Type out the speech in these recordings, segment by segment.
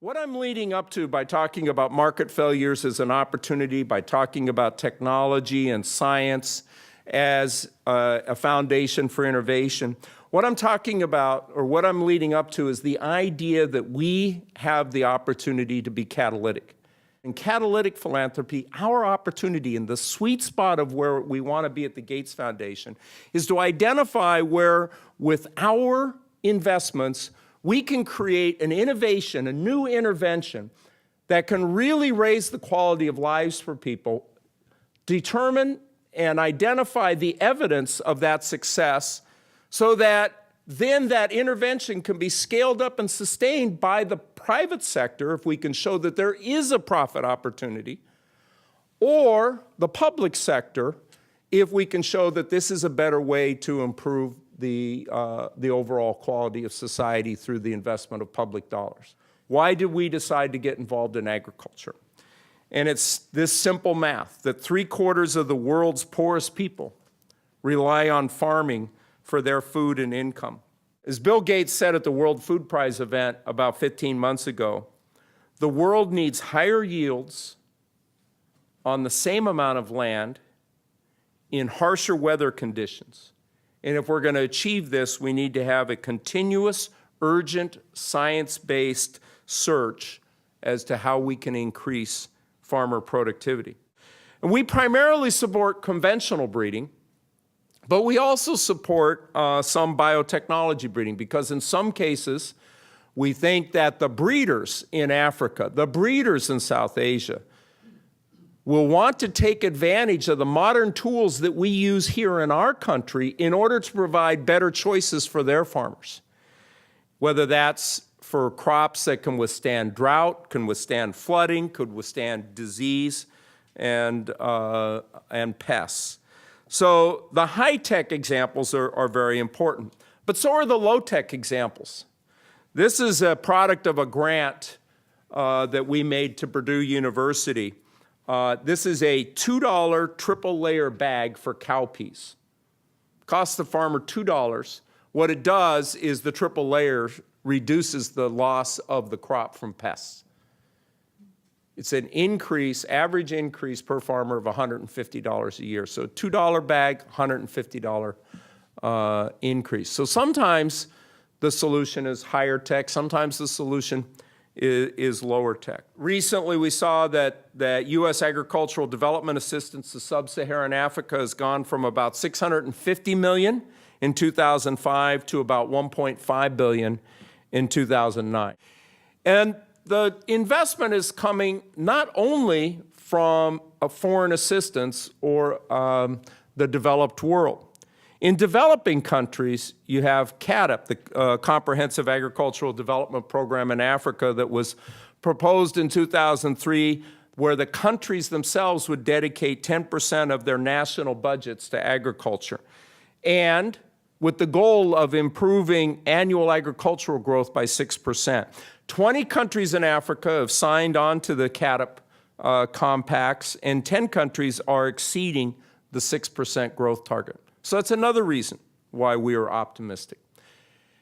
What I'm leading up to by talking about market failures as an opportunity, by talking about technology and science as a foundation for innovation, what I'm talking about, or what I'm leading up to, is the idea that we have the opportunity to be catalytic. In catalytic philanthropy, our opportunity in the sweet spot of where we want to be at the Gates Foundation is to identify where, with our investments, we can create an innovation, a new intervention that can really raise the quality of lives for people, determine and identify the evidence of that success so that then that intervention can be scaled up and sustained by the private sector if we can show that there is a profit opportunity, or the public sector if we can show that this is a better way to improve the overall quality of society through the investment of public dollars. Why did we decide to get involved in agriculture? And it's this simple math, that 3/4 of the world's poorest people rely on farming for their food and income. As Bill Gates said at the World Food Prize event about 15 months ago, the world needs higher yields on the same amount of land in harsher weather conditions. And if we're going to achieve this, we need to have a continuous, urgent, science-based search as to how we can increase farmer productivity. And we primarily support conventional breeding, but we also support some biotechnology breeding, because in some cases, we think that the breeders in Africa, the breeders in South Asia, will want to take advantage of the modern tools that we use here in our country in order to provide better choices for their farmers. Whether that's for crops that can withstand drought, can withstand flooding, could withstand disease and pests. So the high-tech examples are very important, but so are the low-tech examples. This is a product of a grant that we made to Purdue University. This is a $2 triple layer bag for cowpeas. Costs the farmer $2. What it does is the triple layer reduces the loss of the crop from pests. It's an increase, average increase per farmer of $150 a year. So $2 bag, $150 increase. So sometimes the solution is higher tech, sometimes the solution is lower tech. Recently, we saw that U.S. agricultural development assistance to Sub-Saharan Africa has gone from about $650 million in 2005 to about $1.5 billion in 2009. And the investment is coming not only from a foreign assistance or the developed world. In developing countries, you have CADP, the Comprehensive Agricultural Development Program in Africa, that was proposed in 2003, where the countries themselves would dedicate 10% of their national budgets to agriculture, and with the goal of improving annual agricultural growth by 6%. 20 countries in Africa have signed on to the CADP compacts, and 10 countries are exceeding the 6% growth target. So that's another reason why we are optimistic.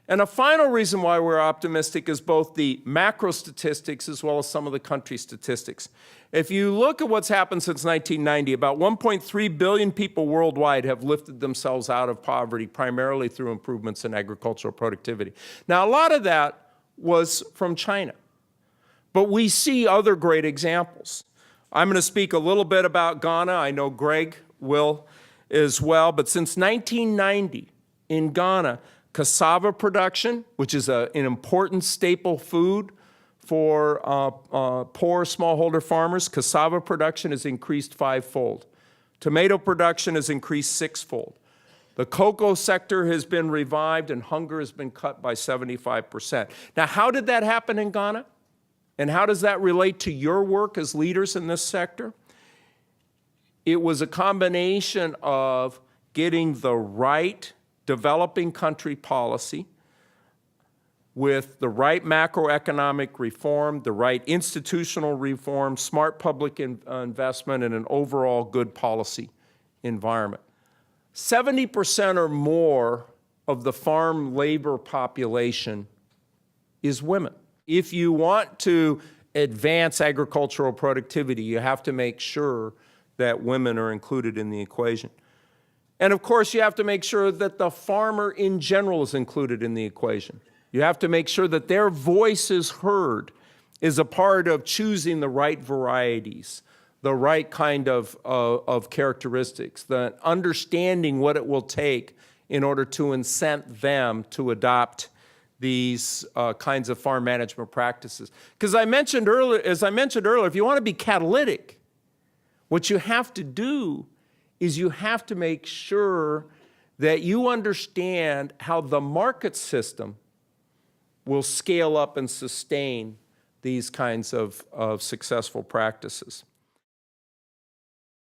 And a final reason why we're optimistic is both the macro statistics as well as some of the country statistics. If you look at what's happened since 1990, about 1.3 billion people worldwide have lifted themselves out of poverty, primarily through improvements in agricultural productivity. Now, a lot of that was from China, but we see other great examples. I'm going to speak a little bit about Ghana. I know Greg will as well, but since 1990 in Ghana, cassava production, which is an important staple food for poor smallholder farmers, cassava production has increased 5-fold. Tomato production has increased 6-fold. The cocoa sector has been revived and hunger has been cut by 75%. Now, how did that happen in Ghana? And how does that relate to your work as leaders in this sector? It was a combination of getting the right developing country policy with the right macroeconomic reform, the right institutional reform, smart public investment, and an overall good policy environment. 70% or more of the farm labor population is women. If you want to advance agricultural productivity, you have to make sure that women are included in the equation. And of course, you have to make sure that the farmer in general is included in the equation. You have to make sure that their voice is heard, is a part of choosing the right varieties, the right kind of characteristics, the understanding what it will take in order to incent them to adopt these kinds of farm management practices. Because as I mentioned earlier, if you want to be catalytic, what you have to do is you have to make sure that you understand how the market system will scale up and sustain these kinds of successful practices.